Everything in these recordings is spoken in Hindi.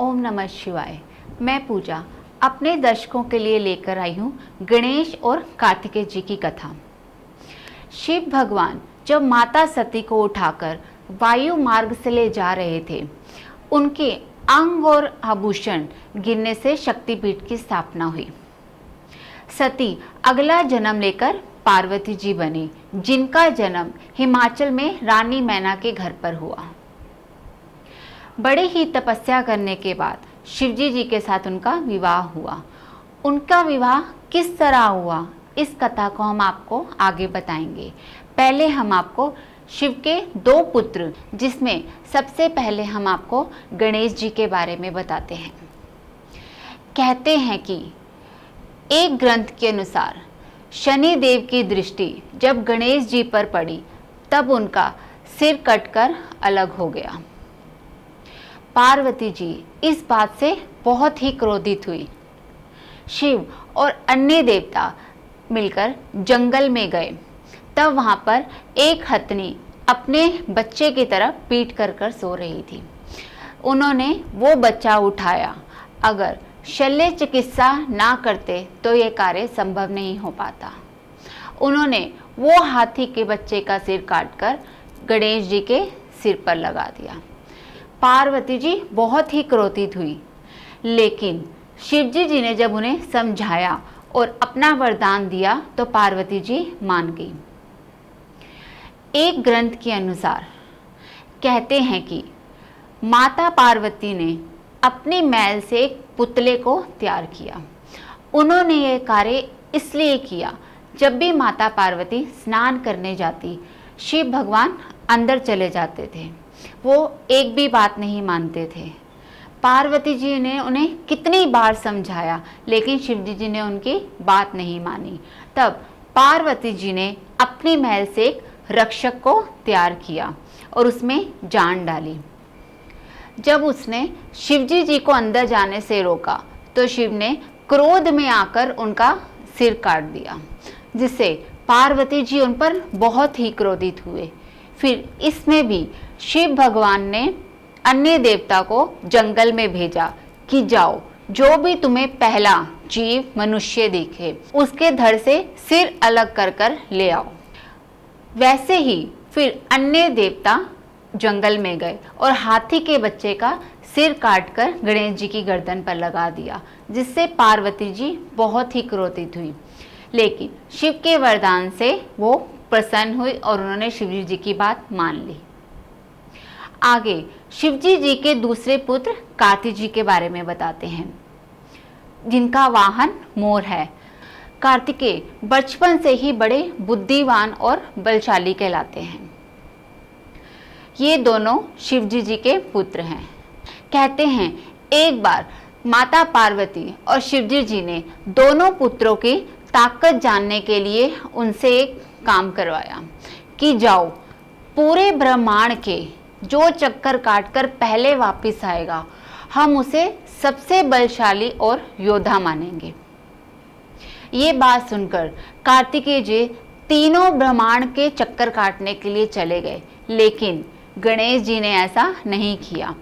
ओम नमः शिवाय। मैं पूजा अपने दर्शकों के लिए लेकर आई हूँ गणेश और कार्तिकेय जी की कथा। शिव भगवान जब माता सती को उठाकर वायु मार्ग से ले जा रहे थे, उनके अंग और आभूषण गिरने से शक्तिपीठ की स्थापना हुई। सती अगला जन्म लेकर पार्वती जी बनी, जिनका जन्म हिमाचल में रानी मैना के घर पर हुआ। बड़े ही तपस्या करने के बाद शिवजी जी के साथ उनका विवाह हुआ। उनका विवाह किस तरह हुआ, इस कथा को हम आपको आगे बताएंगे। पहले हम आपको शिव के दो पुत्र, जिसमें सबसे पहले हम आपको गणेश जी के बारे में बताते हैं। कहते हैं कि एक ग्रंथ के अनुसार शनि देव की दृष्टि जब गणेश जी पर पड़ी, तब उनका सिर कटकर अलग हो गया। पार्वती जी इस बात से बहुत ही क्रोधित हुई। शिव और अन्य देवता मिलकर जंगल में गए। तब वहां पर एक हथनी अपने बच्चे की तरफ पीट कर सो रही थी। उन्होंने वो बच्चा उठाया। अगर शल्य चिकित्सा ना करते तो ये कार्य संभव नहीं हो पाता। उन्होंने वो हाथी के बच्चे का सिर काटकर गणेश जी के सिर पर लगा दिया। पार्वती जी बहुत ही क्रोधित हुई, लेकिन शिवजी जी ने जब उन्हें समझाया और अपना वरदान दिया तो पार्वती जी मान गई। एक ग्रंथ के अनुसार कहते हैं कि माता पार्वती ने अपनी मैल से एक पुतले को तैयार किया। उन्होंने यह कार्य इसलिए किया, जब भी माता पार्वती स्नान करने जाती, शिव भगवान अंदर चले जाते थे। वो एक भी बात नहीं मानते थे। पार्वती जी ने उन्हें कितनी बार समझाया, लेकिन शिवजी जी ने उनकी बात नहीं मानी। तब पार्वती जी ने अपनी महल से एक रक्षक को तैयार किया और उसमें जान डाली। जब उसने शिवजी जी को अंदर जाने से रोका, तो शिव ने क्रोध में आकर उनका सिर काट दिया, जिससे पार्वती जी उन पर बहुत ही क्रोधित हुए। फिर इसमें भी शिव भगवान ने अन्य देवता को जंगल में भेजा कि जाओ, जो भी तुम्हें पहला जीव मनुष्य दिखे, उसके धड़ से सिर अलग कर ले आओ। वैसे ही फिर अन्य देवता जंगल में गए और हाथी के बच्चे का सिर काटकर गणेश जी की गर्दन पर लगा दिया, जिससे पार्वती जी बहुत ही क्रोधित हुई। लेकिन शिव के वरदान से वो प्रसन्न हुई और उन्होंने शिवजी जी की बात मान ली। आगे शिवजी जी के दूसरे पुत्र कार्तिक जी के बारे में बताते हैं, जिनका वाहन मोर है। कार्तिकेय बचपन से ही बड़े बुद्धिमान और बलशाली कहलाते हैं। ये दोनों शिवजी जी के पुत्र हैं। कहते हैं एक बार माता पार्वती और शिवजी जी ने दोनों पुत्रों की ताकत जानने के लिए उनसे एक काम करवाया कि जाओ, पूरे ब्रह्मांड के जो चक्कर काटकर पहले वापस आएगा, हम उसे सबसे बलशाली और योद्धा मानेंगे। ये बात सुनकर कार्तिकेय जी तीनों ब्रह्मांड के चक्कर काटने के लिए चले गए, लेकिन गणेश जी ने ऐसा नहीं किया।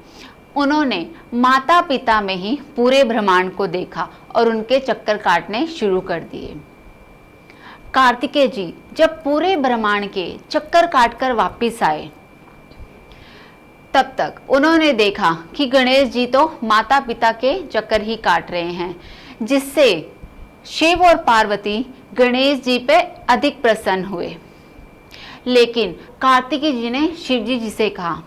उन्होंने माता पिता में ही पूरे ब्रह्मांड को देखा और उनके चक्कर काटने शुरू कर दिए। कार्तिकेय जी जब पूरे ब्रह्मांड के चक्कर काटकर वापस आए, तब तक उन्होंने देखा कि गणेश जी तो माता पिता के चक्कर ही काट रहे हैं, जिससे शिव और पार्वती गणेश जी पे अधिक प्रसन्न हुए। लेकिन कार्तिकेय जी ने शिवजी जी से कहा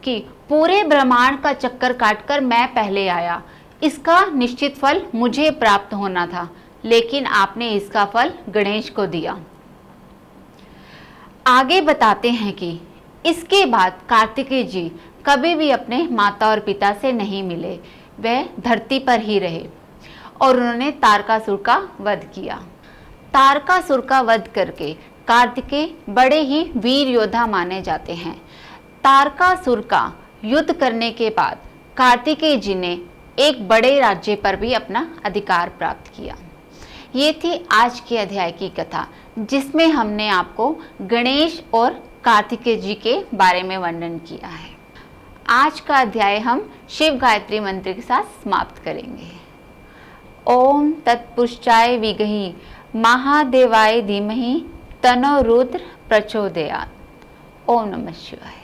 कि पूरे ब्रह्मांड का चक्कर काटकर मैं पहले आया, इसका निश्चित फल मुझे प्राप्त होना था, लेकिन आपने इसका फल गणेश को दिया। आगे बताते हैं कि इसके बाद कार्तिकेय जी कभी भी अपने माता और पिता से नहीं मिले। वह धरती पर ही रहे और उन्होंने तारकासुर का वध किया। तारकासुर का वध करके कार्तिकेय बड़े ही वीर योद्धा माने जाते हैं। तारकासुर का युद्ध करने के बाद कार्तिकेय जी ने एक बड़े राज्य पर भी अपना अधिकार प्राप्त किया। ये थी आज के अध्याय की कथा, जिसमें हमने आपको गणेश और कार्तिकेय जी के बारे में वर्णन किया है। आज का अध्याय हम शिव गायत्री मंत्र के साथ समाप्त करेंगे। ओम तत्पुरुषाय विद्महे महादेवाय धीमहि तन्नो रुद्र प्रचोदयात्। ओम नमः शिवाय।